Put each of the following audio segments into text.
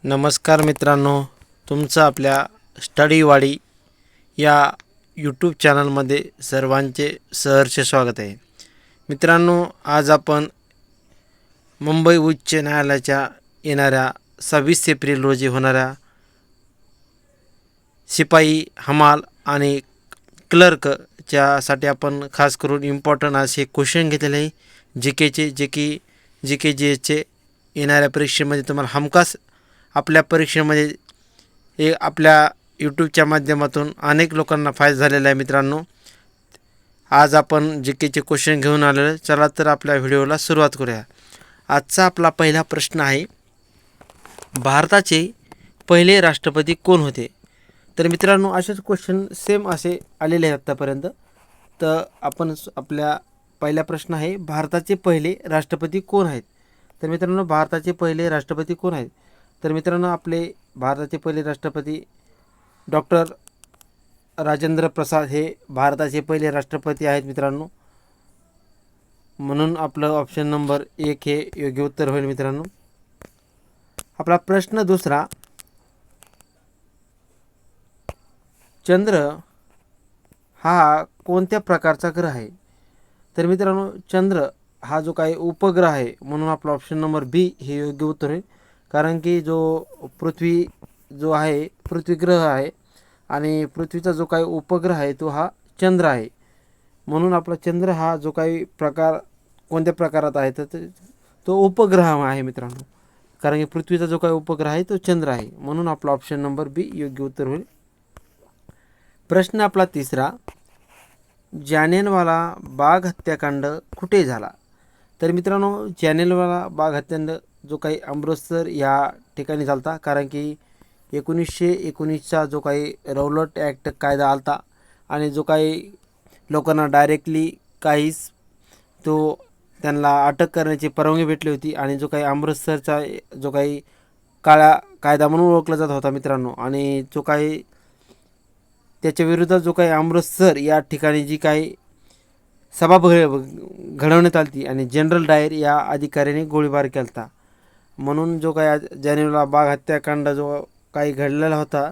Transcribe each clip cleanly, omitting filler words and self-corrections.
नमस्कार मित्रांनो, तुमचं आपल्या स्टडीवाडी या यूट्यूब चॅनलमध्ये सर्वांचे सहर्ष स्वागत आहे. मित्रांनो, आज आपण मुंबई उच्च न्यायालयाच्या येणाऱ्या 26 एप्रिल रोजी होणाऱ्या शिपाई, हमाल आणि क्लर्कच्यासाठी आपण खास करून इम्पॉर्टंट असे क्वेश्चन घेतलेले आहे. जी के जी एसचे येणाऱ्या परीक्षेमध्ये तुम्हाला हमखास आपल्या परीक्षेमध्ये हे आपल्या यूट्यूबच्या माध्यमातून अनेक लोकांना फायदा झालेला आहे. मित्रांनो, आज आपण जी केचे क्वेश्चन घेऊन आलेलो. चला तर आपल्या व्हिडिओला सुरुवात करूया. आजचा आपला पहिला प्रश्न आहे, भारताचे पहिले राष्ट्रपती कोण होते? तर मित्रांनो, असेच क्वेश्चन सेम असे आलेले आहेत आत्तापर्यंत. तर आपण आपल्या पहिला प्रश्न आहे, भारताचे पहिले राष्ट्रपती कोण आहेत? तर मित्रांनो, भारताचे पहिले राष्ट्रपती कोण आहेत? तर मित्रांनो, आपले भारताचे पहिले राष्ट्रपती डॉक्टर राजेंद्र प्रसाद हे भारताचे पहिले राष्ट्रपती आहेत मित्रांनो. म्हणून आपलं ऑप्शन नंबर 1 हे योग्य उत्तर होईल मित्रांनो. आपला प्रश्न दुसरा, चंद्र हा कोणत्या प्रकारचा ग्रह आहे? तर मित्रांनो, चंद्र हा जो काही उपग्रह आहे, म्हणून आपला ऑप्शन नंबर बी हे योग्य उत्तर होईल. कारण की जो पृथ्वी जो आहे, पृथ्वी ग्रह आहे आणि पृथ्वीचा जो काही उपग्रह आहे तो हा चंद्र आहे. म्हणून आपला चंद्र हा जो काही प्रकार कोणत्या प्रकारात आहे तर तो उपग्रह आहे मित्रांनो. कारण की पृथ्वीचा जो काही उपग्रह आहे तो चंद्र आहे. म्हणून आपला ऑप्शन नंबर बी योग्य उत्तर होईल. प्रश्न आपला तिसरा, जालियनवाला बाग हत्याकांड कुठे झाला? तर मित्रांनो, जालियनवाला बाग हत्याकांड जो काही अमृतसर या ठिकाणी झाला होता. कारण की 1919चा जो काही रौलट ॲक्ट कायदा आला होता आणि जो काही लोकांना डायरेक्टली काहीच तो त्यांना अटक करण्याची परवानगी भेटली होती. आणि जो काही अमृतसरचा जो काही काळा कायदा म्हणून ओळखला जात होता मित्रांनो, आणि जो काही त्याच्या विरोधात जो काही अमृतसर या ठिकाणी जी काही सभा घडवण्यात आली ती आणि जनरल डायर या अधिकाऱ्याने गोळीबार केला होता. म्हणून जो काही जालियनवाला बाग हत्याकांड जो काही घडलेला होता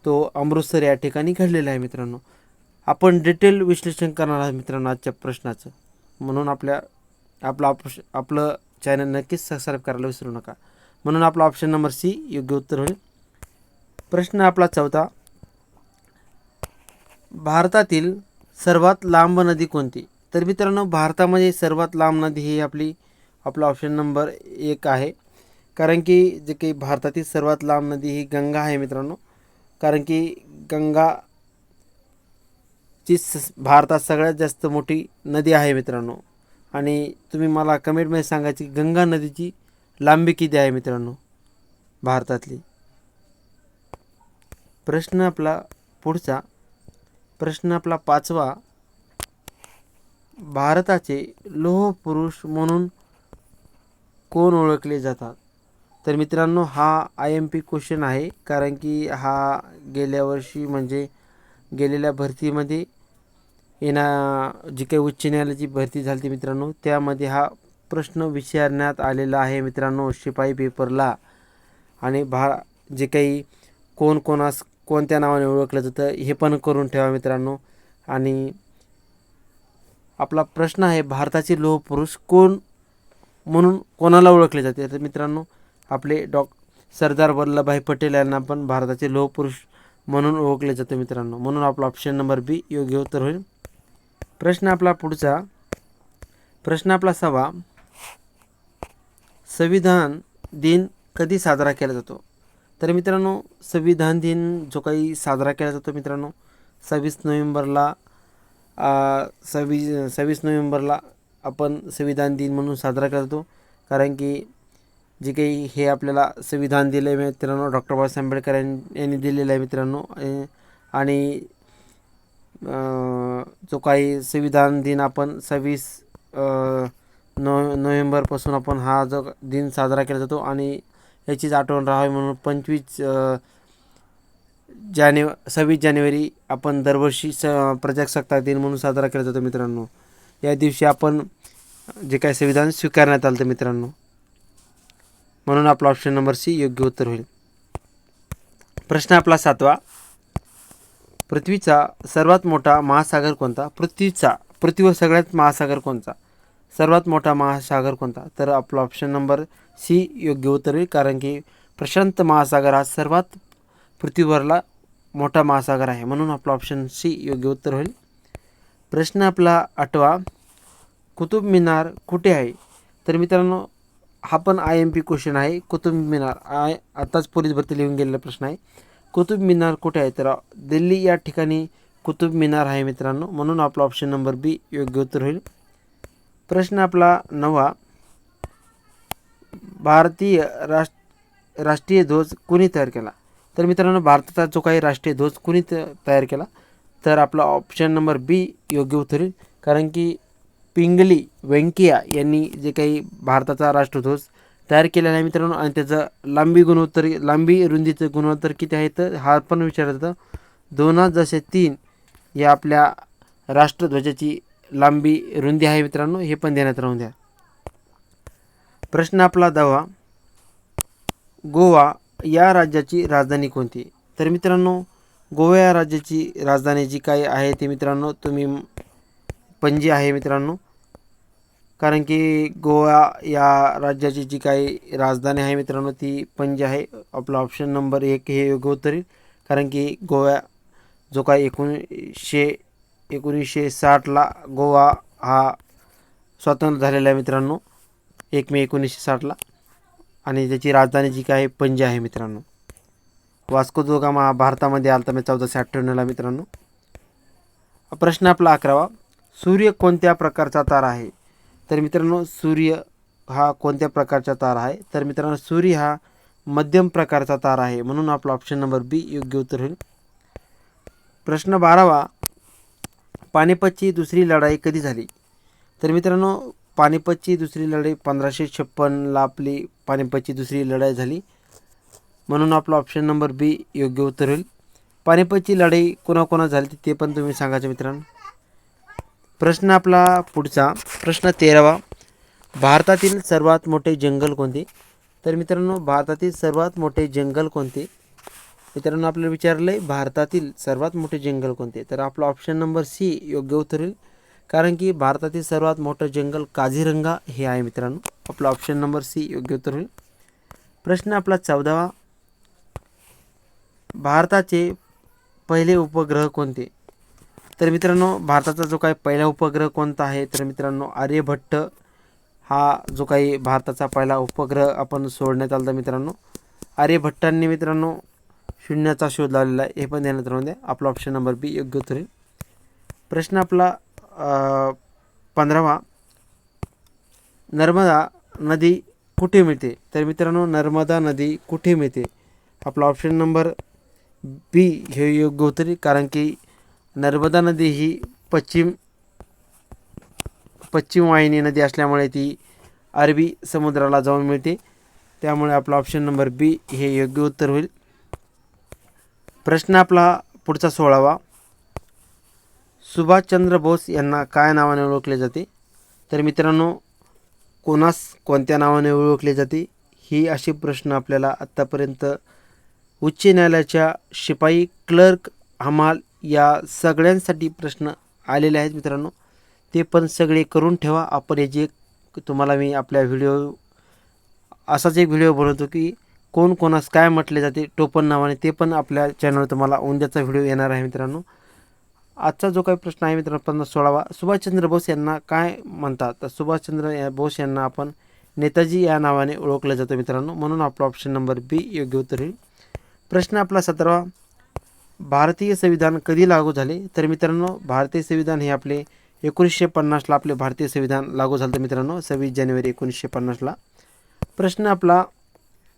तो अमृतसर या ठिकाणी घडलेला आहे मित्रांनो. आपण डिटेल विश्लेषण करणार आहोत मित्रांनो आजच्या प्रश्नाचं. म्हणून आपलं चॅनल नक्कीच सबस्क्राईब करायला विसरू नका. म्हणून आपला ऑप्शन नंबर सी योग्य उत्तर होईल. प्रश्न आपला चौथा, भारतातील सर्वात लांब नदी कोणती? तर मित्रांनो, भारतामध्ये सर्वात लांब नदी ही आपला ऑप्शन नंबर 1 आहे. कारण की जे काही भारतातील सर्वात लांब नदी ही गंगा आहे मित्रांनो. कारण की गंगाची भारतात सगळ्यात जास्त मोठी नदी आहे मित्रांनो. आणि तुम्ही मला कमेंटमध्ये सांगायची गंगा नदीची लांबी किती आहे मित्रांनो भारतातली. प्रश्न आपला पाचवा, भारताचे लोह पुरुष म्हणून कोण ओळखले जातात? तर मित्रांनो, हा IMP क्वेश्चन आहे. कारण की हा गेल्या वर्षी म्हणजे गेलेल्या भरतीमध्ये जी काही उच्च न्यायालयाची भरती झाली मित्रांनो, त्यामध्ये हा प्रश्न विचारण्यात आलेला आहे मित्रांनो शिपाई पेपरला. आणि जे काही कोणास कोणत्या नावाने ओळखलं जातं हे पण करून ठेवा मित्रांनो. आणि आपला प्रश्न आहे, भारताचे लोह पुरुष कोण म्हणून कोणाला ओळखले जाते? तर मित्रांनो, आपले सरदार वल्लभभाई पटेल यांना पण भारताचे लोह पुरुष म्हणून ओळखले जाते मित्रांनो. म्हणून आपला ऑप्शन नंबर बी योग्य उत्तर होईल. प्रश्न आपला 6, संविधान दिन कधी साजरा केला जातो? तर मित्रांनो, संविधान दिन जो काही साजरा केला जातो मित्रांनो 26 नोव्हेंबरला आपण संविधान दिन म्हणून साजरा करतो. कारण की जे काही हे आपल्याला संविधान दिलं आहे मित्रांनो डॉक्टर बाबासाहेब आंबेडकर यांनी दिलेलं आहे मित्रांनो. आणि जो काही संविधान दिन आपण 26 नोव्हेंबरपासून आपण हा जो दिन साजरा केला जातो. आणि याचीच आठवण राहावी म्हणून 26 जानेवारी आपण दरवर्षी प्रजासत्ताक दिन म्हणून साजरा केला जातो मित्रांनो. या दिवशी आपण जे काही संविधान स्वीकारण्यात आलं मित्रांनो. म्हणून आपला ऑप्शन नंबर सी योग्य उत्तर होईल. प्रश्न आपला 7वा, पृथ्वीचा सर्वात मोठा महासागर कोणता? पृथ्वीवर सगळ्यात महासागर कोणता? सर्वात मोठा महासागर कोणता? तर आपला ऑप्शन नंबर सी योग्य उत्तर होईल, कारण की प्रशांत महासागर हा सर्वात पृथ्वीवरला मोठा महासागर आहे, म्हणून आपला ऑप्शन सी योग्य उत्तर होईल. प्रश्न आपला 8वा, कुतुब मिनार कुठे आहे? तर मित्रांनो हा पण IMP क्वेश्चन आहे. कुतुब मिनार आताच पोलीस भरती लिहून गेलेला प्रश्न आहे. कुतुब मिनार कुठे आहे? तर दिल्ली या ठिकाणी कुतुब मिनार आहे मित्रांनो, म्हणून आपला ऑप्शन नंबर बी योग्य उत्तर होईल. प्रश्न आपला 9वा, भारतीय राष्ट्रीय ध्वज कुणी तयार केला? तर मित्रांनो भारताचा जो काही राष्ट्रीय ध्वज कुणी तयार केला? तर आपला ऑप्शन नंबर बी योग्य उत्तर होईल, कारण की पिंगली व्यंकय्या यांनी जे काही भारताचा राष्ट्रध्वज तयार केलेला आहे मित्रांनो, आणि त्याचं लांबी रुंदीचं गुणोत्तर किती आहे? तर हा पण विचारलं जातं. 2:3 या आपल्या राष्ट्रध्वजाची लांबी रुंदी आहे मित्रांनो, हे पण देण्यात राहून द्या. प्रश्न आपला 10वा, गोवा या राज्याची राजधानी कोणती? तर मित्रांनो गोवा या राज्याची राजधानी जी काही आहे ती मित्रांनो तुम्ही पणजी आहे मित्रांनो, कारण की गोवा या राज्याची जी काही राजधानी आहे मित्रांनो ती पणजी आहे. आपला ऑप्शन नंबर 1 हे योग्य उत्तर येईल, कारण की गोवा जो काही 1960ला गोवा हा स्वतंत्र झालेला आहे मित्रांनो, 1 मे 1960ला, आणि त्याची राजधानी जी काही पणजी आहे मित्रांनो. वास्को द गामा भारतामध्ये आलता 1498ला मित्रांनो. प्रश्न आपला 11वा, सूर्य कोणत्या प्रकारचा तारा आहे? तर मित्रांनो सूर्य हा कोणत्या प्रकारचा तारा आहे? तर मित्रांनो सूर्य हा मध्यम प्रकारचा तारा आहे, म्हणून आपला ऑप्शन नंबर बी योग्य उत्तर होईल. प्रश्न 12वा, पानिपतची दुसरी लढाई कधी झाली? तर मित्रांनो पानिपतची दुसरी लढाई 1556ला आपली पानिपतची दुसरी लढाई झाली, म्हणून आपला ऑप्शन नंबर बी योग्य उत्तर होईल. पानिपतची लढाई कोणाकोणा झाली ते पण तुम्ही सांगायचं मित्रांनो. प्रश्न आपला पुढचा, प्रश्न 13वा, भारतातील सर्वात मोठे जंगल कोणते? तर मित्रांनो भारतातील सर्वात मोठे जंगल कोणते? मित्रांनो आपल्याला विचारलं आहे भारतातील सर्वात मोठे जंगल कोणते? तर आपला ऑप्शन नंबर सी योग्य उत्तर होईल, कारण की भारतातील सर्वात मोठं जंगल काझीरंगा हे आहे मित्रांनो. आपला ऑप्शन नंबर सी योग्य उत्तर होईल. प्रश्न आपला 14वा, भारताचे पहिले उपग्रह कोणते? तर मित्रांनो भारताचा जो काही पहिला उपग्रह कोणता आहे? तर मित्रांनो आर्यभट्ट हा जो काही भारताचा पहिला उपग्रह आपण सोडण्यात आला मित्रांनो. आर्यभट्टांनी मित्रांनो शून्याचा शोध लावलेला आहे, हे पण ध्यानात राहून द्या. आपला ऑप्शन नंबर बी योग्य उत्तर आहे. प्रश्न आपला 15वा, नर्मदा नदी कुठे मिळते? तर मित्रांनो नर्मदा नदी कुठे मिळते? आपला ऑप्शन नंबर बी हे योग्य उत्तर आहे, कारण की नर्मदा नदी ही पश्चिम वाहिनी नदी असल्यामुळे ती अरबी समुद्राला जाऊन मिळते, त्यामुळे आपला ऑप्शन नंबर बी हे योग्य उत्तर होईल. प्रश्न आपला पुढचा 16वा, सुभाषचंद्र बोस यांना काय नावाने ओळखले जाते? तर मित्रांनो कोणत्या नावाने ओळखले जाते ही अशी प्रश्न आपल्याला आत्तापर्यंत उच्च न्यायालयाच्या शिपाई, क्लर्क, हमाल या सगळ्यांसाठी प्रश्न आलेले आहेत मित्रांनो. ते पण सगळे करून ठेवा. आपण हे जे तुम्हाला मी आपल्या असाच एक व्हिडिओ बनवतो की कोणास काय म्हटले जाते टोपण नावाने, ते पण आपल्या चॅनलवर तुम्हाला उद्याचा व्हिडिओ येणार आहे मित्रांनो. आजचा जो काही प्रश्न आहे मित्रांनो 16वा, सुभाषचंद्र बोस यांना काय म्हणतात? तर सुभाषचंद्र बोस यांना आपण नेताजी या नावाने ओळखलं जातं मित्रांनो, म्हणून आपला ऑप्शन नंबर बी योग्य उत्तर होईल. प्रश्न आपला 17वा, भारतीय संविधान कधी लागू झाले? तर मित्रांनो भारतीय संविधान हे आपले 1950ला आपले भारतीय संविधान लागू झालं मित्रांनो, 26 जानेवारी 1950ला. प्रश्न आपला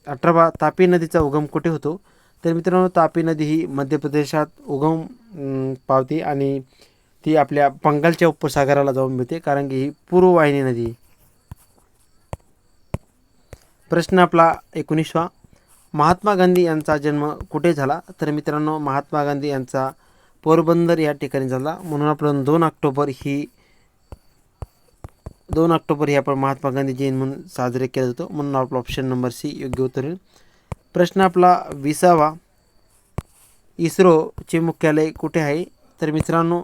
18वा, तापी नदीचा उगम कुठे होतो? तर मित्रांनो तापी नदी ही मध्य प्रदेशात उगम पावते आणि ती आपल्या बंगालच्या उपसागराला जाऊन मिळते, कारण की ही पूर्ववाहिनी नदी. प्रश्न आपला 19वा, महात्मा गांधी यांचा जन्म कुठे झाला? तर मित्रांनो महात्मा गांधी यांचा पोरबंदर या ठिकाणी झाला, म्हणून आपण 2 ऑक्टोबर ही आपण महात्मा गांधी जयंती म्हणून साजरे केला जातो, म्हणून आपला ऑप्शन नंबर सी योग्य उत्तर होईल. प्रश्न आपला 20वा, इस्रोचे मुख्यालय कुठे आहे? तर मित्रांनो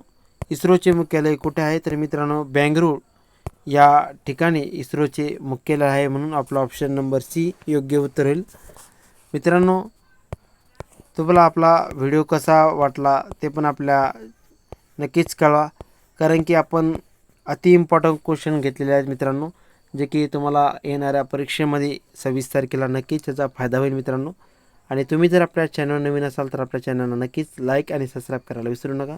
इस्रोचे मुख्यालय कुठे आहे? तर मित्रांनो बेंगळूर या ठिकाणी इस्रोचे मुख्यालय आहे, म्हणून आपला ऑप्शन नंबर सी योग्य उत्तर होईल. मित्रांनो तुम्हाला आपला व्हिडिओ कसा वाटला ते पण आपल्या नक्कीच कळवा, कारण की आपण अति इम्पॉर्टंट क्वेश्चन घेतलेले आहेत मित्रांनो, जे की तुम्हाला येणाऱ्या परीक्षेमध्ये 26 तारखेला नक्कीच त्याचा फायदा होईल मित्रांनो. आणि तुम्ही जर आपल्या चॅनल नवीन असाल तर आपल्या चॅनलला नक्कीच लाईक आणि सबस्क्राईब करायला विसरू नका.